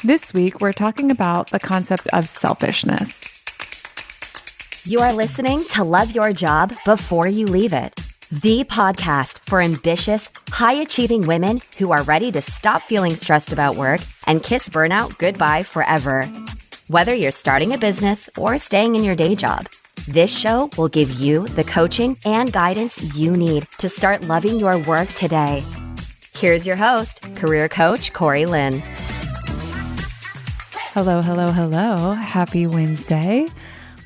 This week, we're talking about the concept of selfishness. You are listening to Love Your Job Before You Leave It, the podcast for ambitious, high-achieving women who are ready to stop feeling stressed about work and kiss burnout goodbye forever. Whether you're starting a business or staying in your day job, this show will give you the coaching and guidance you need to start loving your work today. Here's your host, career coach Corey Lynn. Hello, hello, hello. Happy Wednesday.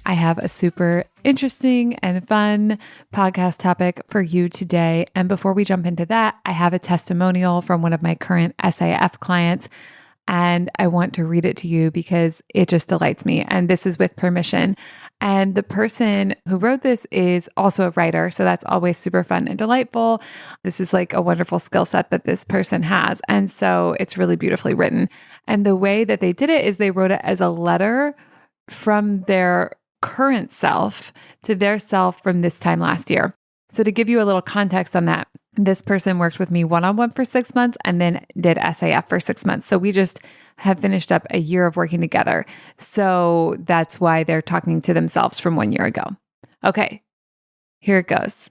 I have a super interesting and fun podcast topic for you today. And before we jump into that, I have a testimonial from one of my current SAF clients, and I want to read it to you because it just delights me. And this is with permission. And the person who wrote this is also a writer, so that's always super fun and delightful. This is like a wonderful skill set that this person has. And so it's really beautifully written. And the way that they did it is they wrote it as a letter from their current self to their self from this time last year. So to give you a little context on that, this person worked with me one-on-one for 6 months and then did SAF for 6 months. So we just have finished up a year of working together. So that's why they're talking to themselves from 1 year ago. Okay, here it goes.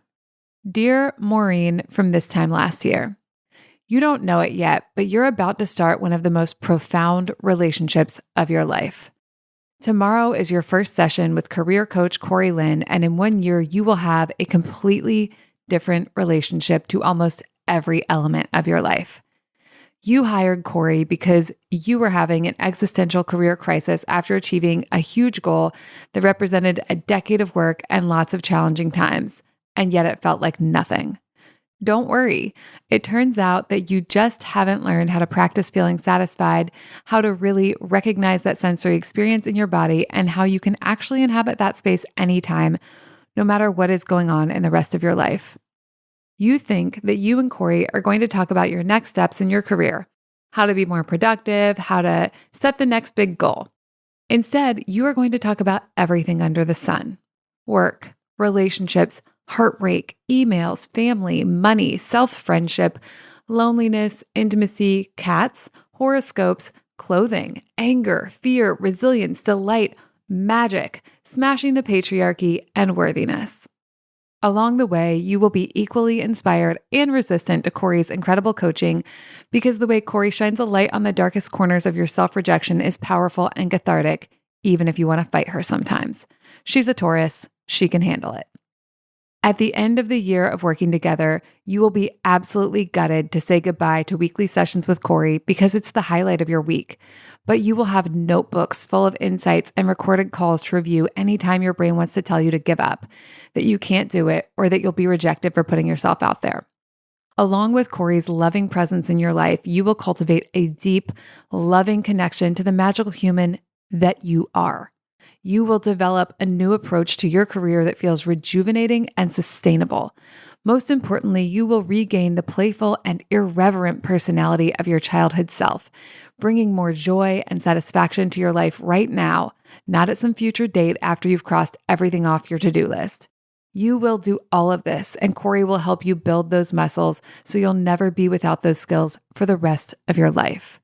Dear Maureen from this time last year, you don't know it yet, but you're about to start one of the most profound relationships of your life. Tomorrow is your first session with career coach Corey Lynn, and in 1 year, you will have a completely different relationship to almost every element of your life. You hired Corey because you were having an existential career crisis after achieving a huge goal that represented a decade of work and lots of challenging times, and yet it felt like nothing. Don't worry. It turns out that you just haven't learned how to practice feeling satisfied, how to really recognize that sensory experience in your body, and how you can actually inhabit that space anytime, no matter what is going on in the rest of your life. You think that you and Corey are going to talk about your next steps in your career, how to be more productive, how to set the next big goal. Instead, you are going to talk about everything under the sun: work, relationships, heartbreak, emails, family, money, self-friendship, loneliness, intimacy, cats, horoscopes, clothing, anger, fear, resilience, delight, magic, smashing the patriarchy, and worthiness. Along the way, you will be equally inspired and resistant to Corey's incredible coaching because the way Corey shines a light on the darkest corners of your self-rejection is powerful and cathartic, even if you want to fight her sometimes. She's a Taurus. She can handle it. At the end of the year of working together, you will be absolutely gutted to say goodbye to weekly sessions with Corey because it's the highlight of your week. But you will have notebooks full of insights and recorded calls to review anytime your brain wants to tell you to give up, that you can't do it, or that you'll be rejected for putting yourself out there. Along with Corey's loving presence in your life, you will cultivate a deep, loving connection to the magical human that you are. You will develop a new approach to your career that feels rejuvenating and sustainable. Most importantly, you will regain the playful and irreverent personality of your childhood self, bringing more joy and satisfaction to your life right now, not at some future date after you've crossed everything off your to-do list. You will do all of this, and Corey will help you build those muscles so you'll never be without those skills for the rest of your life.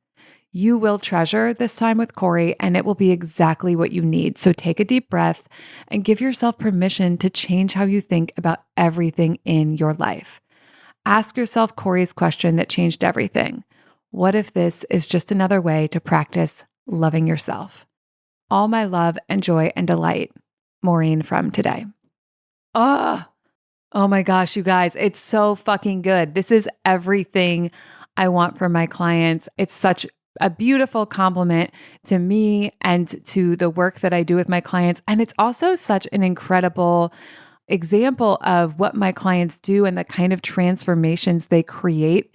You will treasure this time with Corey, and it will be exactly what you need. So take a deep breath and give yourself permission to change how you think about everything in your life. Ask yourself Corey's question that changed everything. What if this is just another way to practice loving yourself? All my love and joy and delight, Maureen from today. Oh my gosh, you guys, it's so fucking good. This is everything I want for my clients. It's such a beautiful compliment to me and to the work that I do with my clients. And it's also such an incredible example of what my clients do and the kind of transformations they create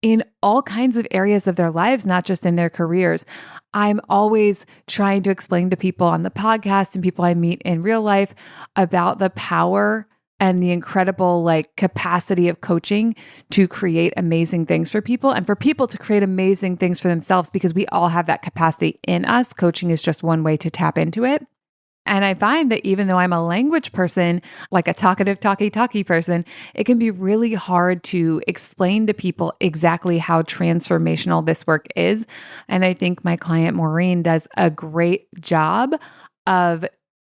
in all kinds of areas of their lives, not just in their careers. I'm always trying to explain to people on the podcast and people I meet in real life about the power and the incredible capacity of coaching to create amazing things for people and for people to create amazing things for themselves, because we all have that capacity in us. Coaching is just one way to tap into it. And I find that even though I'm a language person, like a talkative, talky person, it can be really hard to explain to people exactly how transformational this work is. And I think my client Maureen does a great job of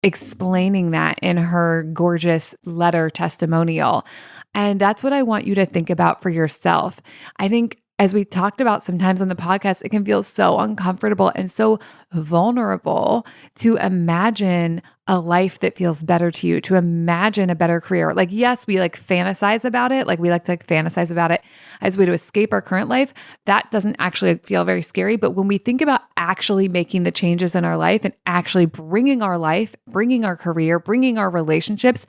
explaining that in her gorgeous letter testimonial. And that's what I want you to think about for yourself. I think as we talked about sometimes on the podcast, it can feel so uncomfortable and so vulnerable to imagine a life that feels better to you, to imagine a better career. Like, yes, we like fantasize about it. Like we like to fantasize about it as a way to escape our current life. That doesn't actually feel very scary. But when we think about actually making the changes in our life and actually bringing our life, bringing our career, bringing our relationships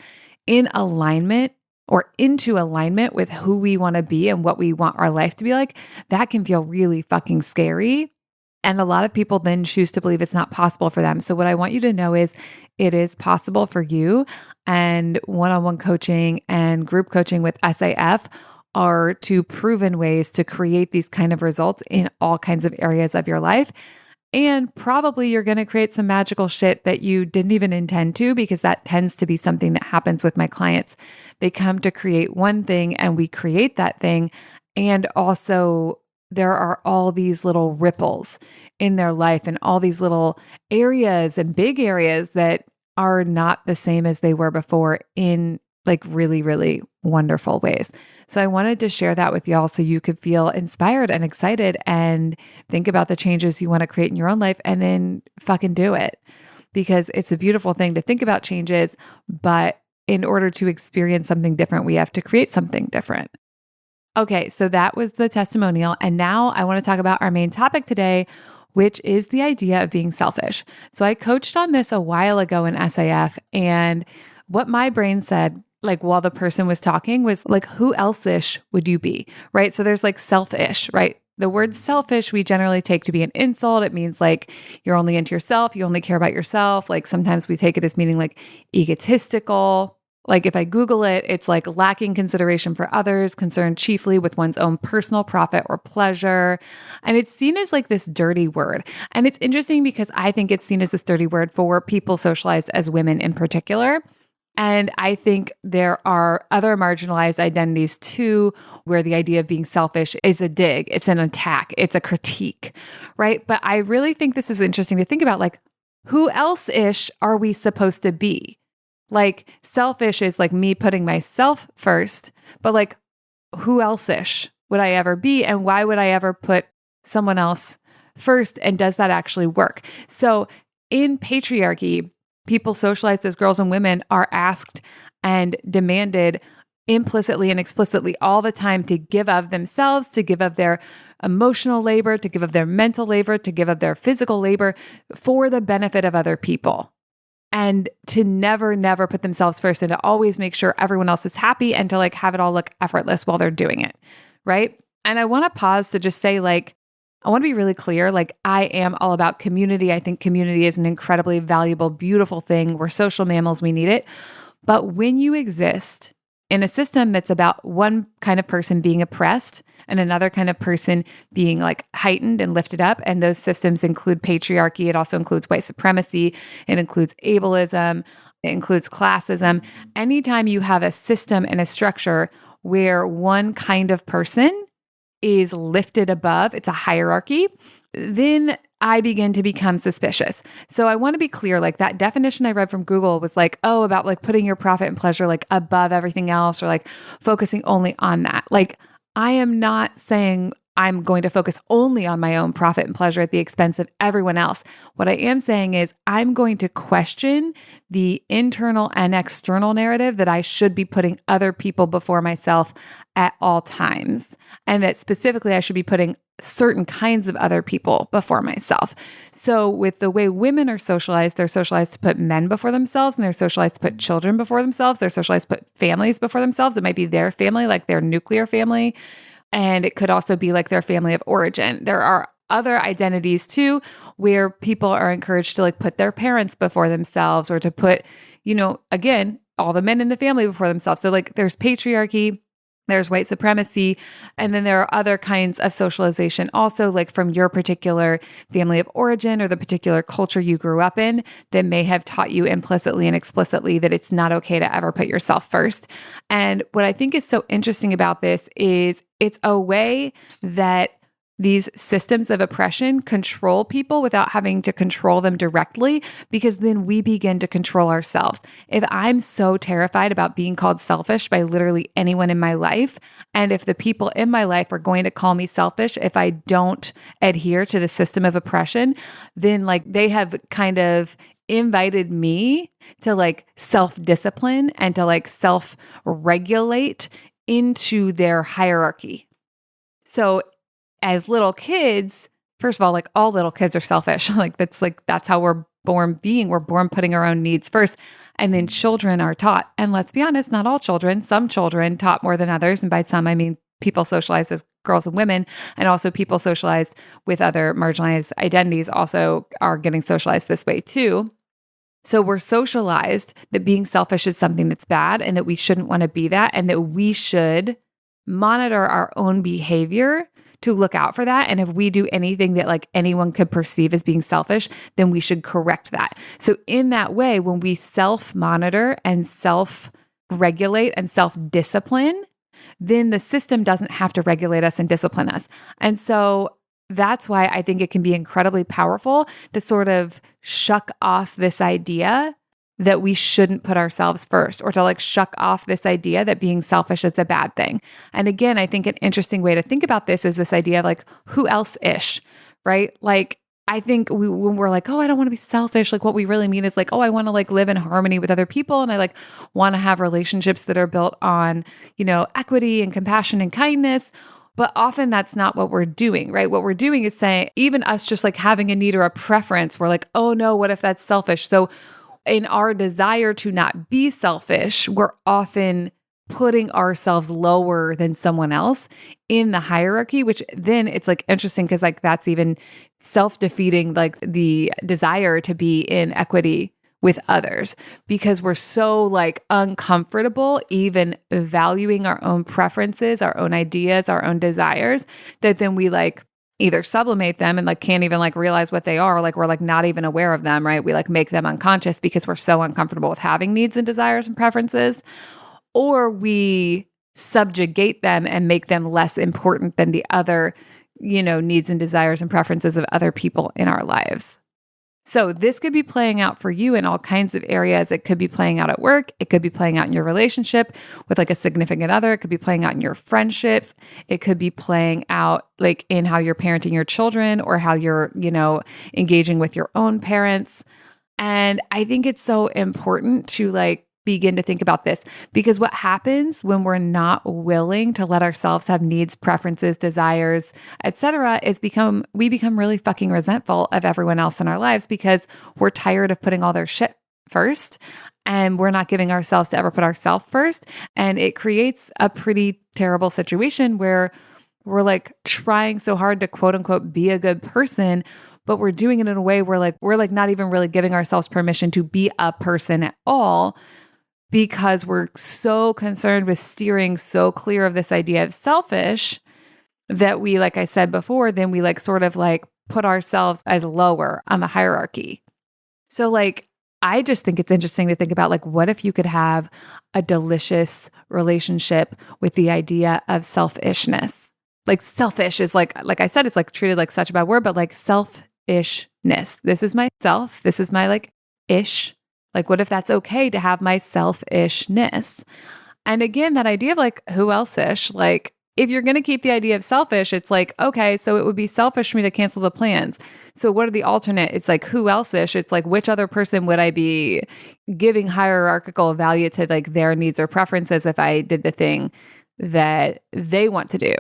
in alignment or into alignment with who we want to be and what we want our life to be like, that can feel really fucking scary. And a lot of people then choose to believe it's not possible for them. So what I want you to know is it is possible for you. And one-on-one coaching and group coaching with SAF are two proven ways to create these kind of results in all kinds of areas of your life. And probably you're going to create some magical shit that you didn't even intend to, because that tends to be something that happens with my clients. They come to create one thing and we create that thing. And also there are all these little ripples in their life and all these little areas and big areas that are not the same as they were before in like really, really wonderful ways. So I wanted to share that with y'all so you could feel inspired and excited and think about the changes you want to create in your own life and then fucking do it. Because it's a beautiful thing to think about changes, but in order to experience something different, we have to create something different. Okay, so that was the testimonial. And now I want to talk about our main topic today, which is the idea of being selfish. So I coached on this a while ago in SAF, and what my brain said, like while the person was talking, was like, who else-ish would you be, right? So there's like selfish, right? The word selfish, we generally take to be an insult. It means like you're only into yourself, you only care about yourself. Like sometimes we take it as meaning like egotistical. Like if I Google it, it's like lacking consideration for others, concerned chiefly with one's own personal profit or pleasure. And it's seen as like this dirty word. And it's interesting because I think it's seen as this dirty word for people socialized as women in particular. And I think there are other marginalized identities too, where the idea of being selfish is a dig, it's an attack, it's a critique, right? But I really think this is interesting to think about, like, who else-ish are we supposed to be? Like, selfish is like me putting myself first, but like, who else-ish would I ever be? And why would I ever put someone else first? And does that actually work? So in patriarchy, people socialized as girls and women are asked and demanded implicitly and explicitly all the time to give of themselves, to give of their emotional labor, to give of their mental labor, to give of their physical labor for the benefit of other people. And to never put themselves first, and to always make sure everyone else is happy, and to like have it all look effortless while they're doing it, right? And I want to pause to just say, like, I want to be really clear. Like, I am all about community. I think community is an incredibly valuable, beautiful thing. We're social mammals. We need it. But when you exist in a system that's about one kind of person being oppressed and another kind of person being like heightened and lifted up, and those systems include patriarchy, it also includes white supremacy, it includes ableism, it includes classism. Anytime you have a system and a structure where one kind of person is lifted above, it's a hierarchy, then I begin to become suspicious. So I want to be clear, like that definition I read from Google was like, oh, about like putting your profit and pleasure like above everything else, or like focusing only on that. Like, I am not saying I'm going to focus only on my own profit and pleasure at the expense of everyone else. What I am saying is I'm going to question the internal and external narrative that I should be putting other people before myself at all times. And that specifically I should be putting certain kinds of other people before myself. So with the way women are socialized, they're socialized to put men before themselves, and they're socialized to put children before themselves. They're socialized to put families before themselves. It might be their family, like their nuclear family. And it could also be like their family of origin. There are other identities too, where people are encouraged to like put their parents before themselves, or to put, again, all the men in the family before themselves. So like there's patriarchy, There's white supremacy. And then there are other kinds of socialization also, like from your particular family of origin or the particular culture you grew up in, that may have taught you implicitly and explicitly that it's not okay to ever put yourself first. And what I think is so interesting about this is it's a way that these systems of oppression control people without having to control them directly, because then we begin to control ourselves. If I'm so terrified about being called selfish by literally anyone in my life, and if the people in my life are going to call me selfish if I don't adhere to the system of oppression, then like they have kind of invited me to like self-discipline and to like self-regulate into their hierarchy. So as little kids, first of all, like all little kids are selfish. That's how we're born being. We're born putting our own needs first. And then children are taught. And let's be honest, not all children, some children taught more than others. And by some, I mean people socialized as girls and women, and also people socialized with other marginalized identities also are getting socialized this way too. So we're socialized that being selfish is something that's bad and that we shouldn't want to be that, and that we should monitor our own behavior to look out for that. And if we do anything that like anyone could perceive as being selfish, then we should correct that. So in that way, when we self-monitor and self-regulate and self-discipline, then the system doesn't have to regulate us and discipline us. And so that's why I think it can be incredibly powerful to sort of shuck off this idea that we shouldn't put ourselves first, or to like shuck off this idea that being selfish is a bad thing. And again, I think an interesting way to think about this is this idea of like, who else-ish, right? Like, I think when we're like, oh, I don't want to be selfish, like what we really mean is like, oh, I want to like live in harmony with other people. And I like want to have relationships that are built on, equity and compassion and kindness. But often that's not what we're doing, right? What we're doing is saying, even us just like having a need or a preference, we're like, oh no, what if that's selfish? So in our desire to not be selfish, we're often putting ourselves lower than someone else in the hierarchy, which then it's like interesting because like that's even self-defeating, like the desire to be in equity with others, because we're so like uncomfortable even valuing our own preferences, our own ideas, our own desires, that then we like either sublimate them and like can't even like realize what they are. Like we're like not even aware of them, right? We like make them unconscious because we're so uncomfortable with having needs and desires and preferences, or we subjugate them and make them less important than the other, needs and desires and preferences of other people in our lives. So this could be playing out for you in all kinds of areas. It could be playing out at work. It could be playing out in your relationship with like a significant other. It could be playing out in your friendships. It could be playing out like in how you're parenting your children, or how you're, engaging with your own parents. And I think it's so important to like begin to think about this, because what happens when we're not willing to let ourselves have needs, preferences, desires, etc., is we become really fucking resentful of everyone else in our lives, because we're tired of putting all their shit first, and we're not giving ourselves to ever put ourselves first. And it creates a pretty terrible situation where we're like trying so hard to quote unquote be a good person, but we're doing it in a way where we're not even really giving ourselves permission to be a person at all, because we're so concerned with steering so clear of this idea of selfish that we, like I said before, then we like sort of like put ourselves as lower on the hierarchy. So like, I just think it's interesting to think about like, what if you could have a delicious relationship with the idea of selfishness? Like selfish is like I said, it's like treated like such a bad word, but like selfishness. This is myself. This is my like ish. Like, what if that's okay to have my selfishness? And again, that idea of like, who else-ish? Like, if you're going to keep the idea of selfish, it's like, okay, so it would be selfish for me to cancel the plans. So what are the alternate? It's like, who else-ish? It's like, which other person would I be giving hierarchical value to like their needs or preferences if I did the thing that they want to do?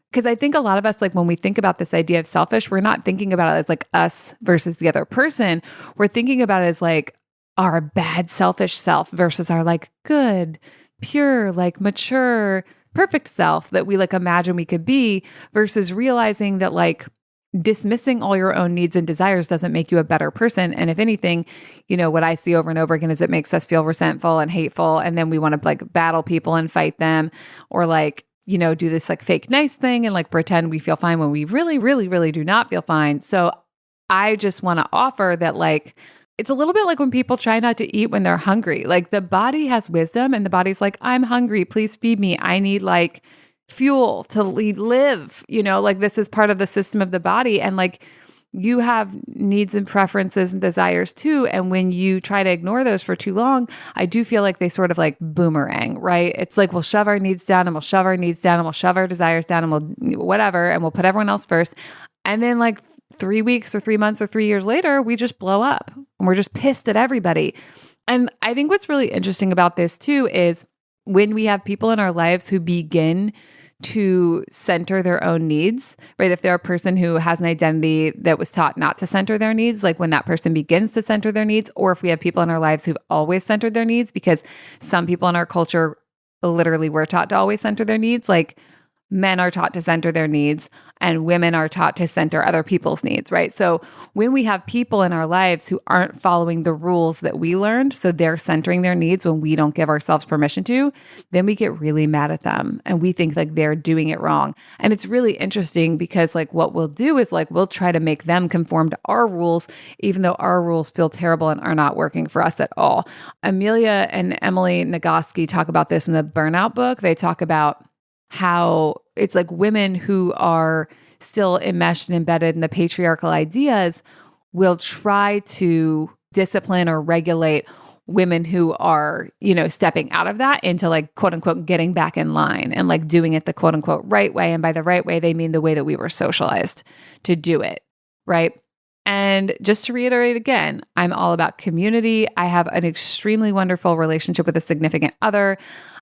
Because I think a lot of us, like when we think about this idea of selfish, we're not thinking about it as like us versus the other person. We're thinking about it as like, our bad selfish self versus our like good, pure, like mature, perfect self that we like imagine we could be, versus realizing that like dismissing all your own needs and desires doesn't make you a better person. And if anything, what I see over and over again is it makes us feel resentful and hateful. And then we want to like battle people and fight them, or like, do this like fake nice thing and like pretend we feel fine when we really, really, really do not feel fine. So I just want to offer that, like, it's a little bit like when people try not to eat when they're hungry. Like the body has wisdom and the body's like, I'm hungry, please feed me. I need like fuel to live, like this is part of the system of the body. And like you have needs and preferences and desires too. And when you try to ignore those for too long, I do feel like they sort of like boomerang, right? It's like we'll shove our needs down and we'll shove our needs down and we'll shove our desires down and we'll whatever, and we'll put everyone else first. And then like 3 weeks or 3 months or 3 years later, we just blow up and we're just pissed at everybody. And I think what's really interesting about this too is when we have people in our lives who begin to center their own needs, right? If they're a person who has an identity that was taught not to center their needs, like when that person begins to center their needs, or if we have people in our lives who've always centered their needs, because some people in our culture literally were taught to always center their needs, like men are taught to center their needs and women are taught to center other people's needs, right? So when we have people in our lives who aren't following the rules that we learned, so they're centering their needs when we don't give ourselves permission to, then we get really mad at them and we think like they're doing it wrong. And it's really interesting because like what we'll do is like we'll try to make them conform to our rules, even though our rules feel terrible and are not working for us at all. Amelia and Emily Nagoski talk about this in the Burnout book. They talk about how it's like women who are still enmeshed and embedded in the patriarchal ideas will try to discipline or regulate women who are, stepping out of that into like, quote unquote, getting back in line and like doing it the quote unquote right way. And by the right way, they mean the way that we were socialized to do it. Right. And just to reiterate again, I'm all about community. I have an extremely wonderful relationship with a significant other.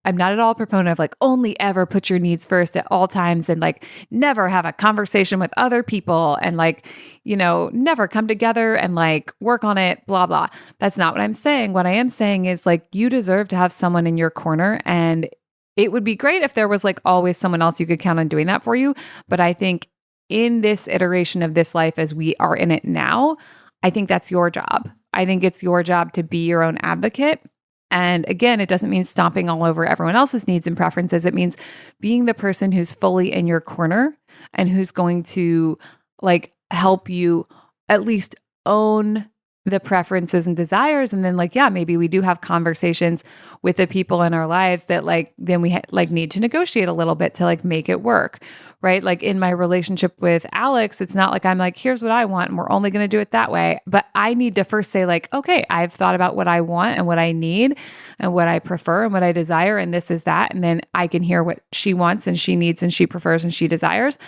I'm not at all a proponent of like only ever put your needs first at all times and like never have a conversation with other people and like, never come together and like work on it, blah, blah. That's not what I'm saying. What I am saying is like you deserve to have someone in your corner, and it would be great if there was like always someone else you could count on doing that for you. But I think in this iteration of this life as we are in it now, I think that's your job. I think it's your job to be your own advocate. And again, it doesn't mean stomping all over everyone else's needs and preferences. It means being the person who's fully in your corner and who's going to like help you at least own the preferences and desires. And then like, yeah, maybe we do have conversations with the people in our lives that like, then we like need to negotiate a little bit to like make it work, right? Like in my relationship with Alex, it's not like I'm like, here's what I want and we're only going to do it that way. But I need to first say like, okay, I've thought about what I want and what I need and what I prefer and what I desire. And this is that. And then I can hear what she wants and she needs and she prefers and she desires.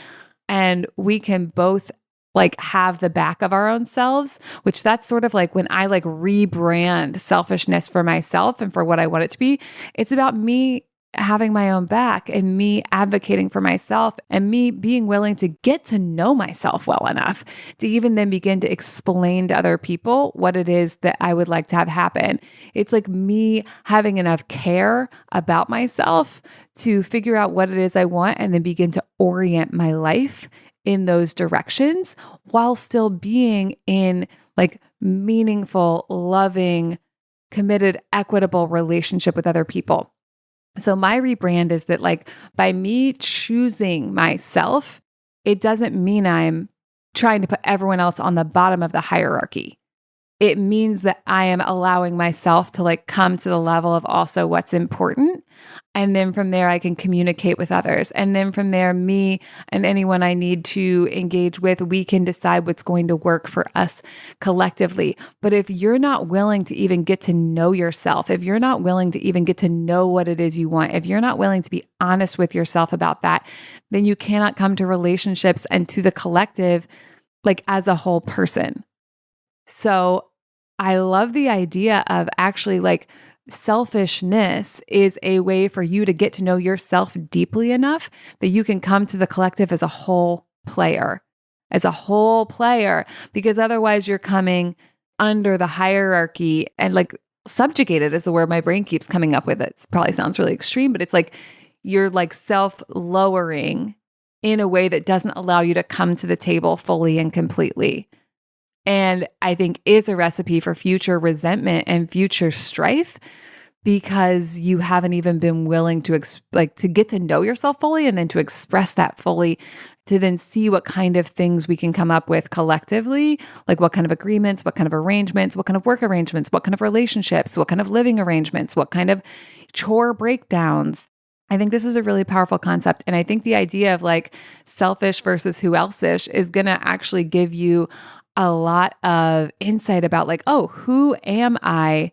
And we can both like have the back of our own selves, which that's sort of like when I like rebrand selfishness for myself and for what I want it to be. It's about me having my own back and me advocating for myself and me being willing to get to know myself well enough to even then begin to explain to other people what it is that I would like to have happen. It's like me having enough care about myself to figure out what it is I want and then begin to orient my life in those directions while still being in like meaningful, loving, committed, equitable relationship with other people. So my rebrand is that like by me choosing myself, it doesn't mean I'm trying to put everyone else on the bottom of the hierarchy. It means that I am allowing myself to like come to the level of also what's important. And then from there, I can communicate with others. And then from there, me and anyone I need to engage with, we can decide what's going to work for us collectively. But if you're not willing to even get to know yourself, if you're not willing to even get to know what it is you want, if you're not willing to be honest with yourself about that, then you cannot come to relationships and to the collective like as a whole person. So I love the idea of actually like selfishness is a way for you to get to know yourself deeply enough that you can come to the collective as a whole player, because otherwise you're coming under the hierarchy and like subjugated is the word my brain keeps coming up with. It probably sounds really extreme, but it's like you're like self-lowering in a way that doesn't allow you to come to the table fully and completely. And I think is a recipe for future resentment and future strife, because you haven't even been willing to to get to know yourself fully and then to express that fully, to then see what kind of things we can come up with collectively, like what kind of agreements, what kind of arrangements, what kind of work arrangements, what kind of relationships, what kind of living arrangements, what kind of chore breakdowns. I think this is a really powerful concept. And I think the idea of like selfish versus who else-ish is going to actually give you a lot of insight about like, oh, who am I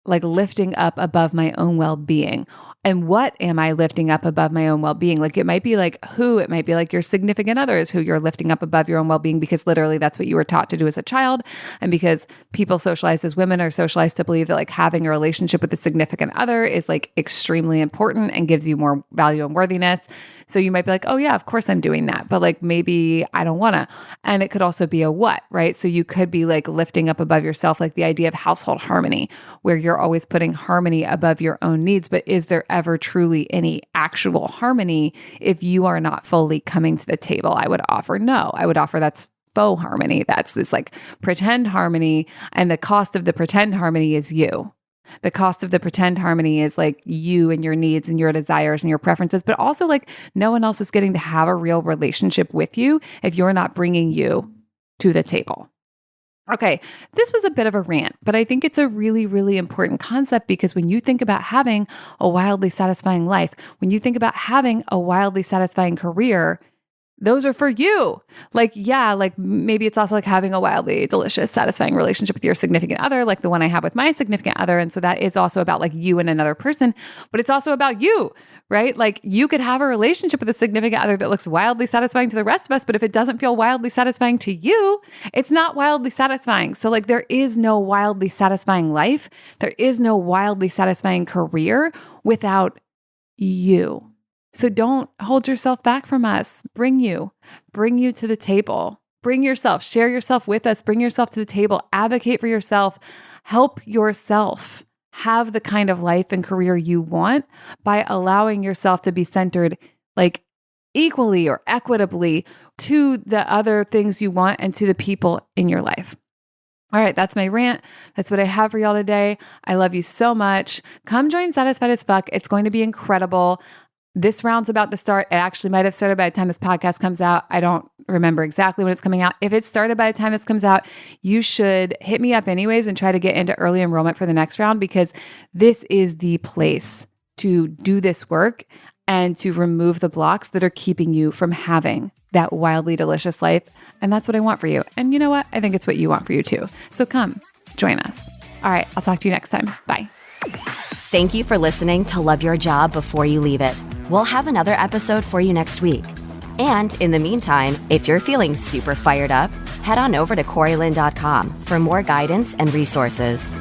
like lifting up above my own well-being? And what am I lifting up above my own well-being? Like it might be like it might be like your significant other is who you're lifting up above your own well-being, because literally that's what you were taught to do as a child. And because people socialized as women are socialized to believe that like having a relationship with a significant other is like extremely important and gives you more value and worthiness. So you might be like, oh yeah, of course I'm doing that. But like maybe I don't want to. And it could also be a what, right? So you could be like lifting up above yourself, like the idea of household harmony, where you're always putting harmony above your own needs. But is there ever truly any actual harmony if you are not fully coming to the table? I would offer no. I would offer that's faux harmony. That's this like pretend harmony. And the cost of the pretend harmony is you. The cost of the pretend harmony is like you and your needs and your desires and your preferences, but also like no one else is getting to have a real relationship with you if you're not bringing you to the table. Okay, this was a bit of a rant, but I think it's a really, really important concept, because when you think about having a wildly satisfying life, when you think about having a wildly satisfying career, those are for you. Like, yeah, like maybe it's also like having a wildly delicious, satisfying relationship with your significant other, like the one I have with my significant other. And so that is also about like you and another person, but it's also about you, right? Like you could have a relationship with a significant other that looks wildly satisfying to the rest of us, but if it doesn't feel wildly satisfying to you, it's not wildly satisfying. So like there is no wildly satisfying life. There is no wildly satisfying career without you. So don't hold yourself back from us. Bring you to the table. Bring yourself, share yourself with us, bring yourself to the table, advocate for yourself, help yourself have the kind of life and career you want by allowing yourself to be centered like equally or equitably to the other things you want and to the people in your life. All right, that's my rant. That's what I have for y'all today. I love you so much. Come join Satisfied as Fuck. It's going to be incredible. This round's about to start. It actually might have started by the time this podcast comes out. I don't remember exactly when it's coming out. If it's started by the time this comes out, you should hit me up anyways and try to get into early enrollment for the next round, because this is the place to do this work and to remove the blocks that are keeping you from having that wildly delicious life. And that's what I want for you. And you know what? I think it's what you want for you too. So come join us. All right, I'll talk to you next time. Bye. Thank you for listening to Love Your Job Before You Leave It. We'll have another episode for you next week. And in the meantime, if you're feeling super fired up, head on over to CoreyLynn.com for more guidance and resources.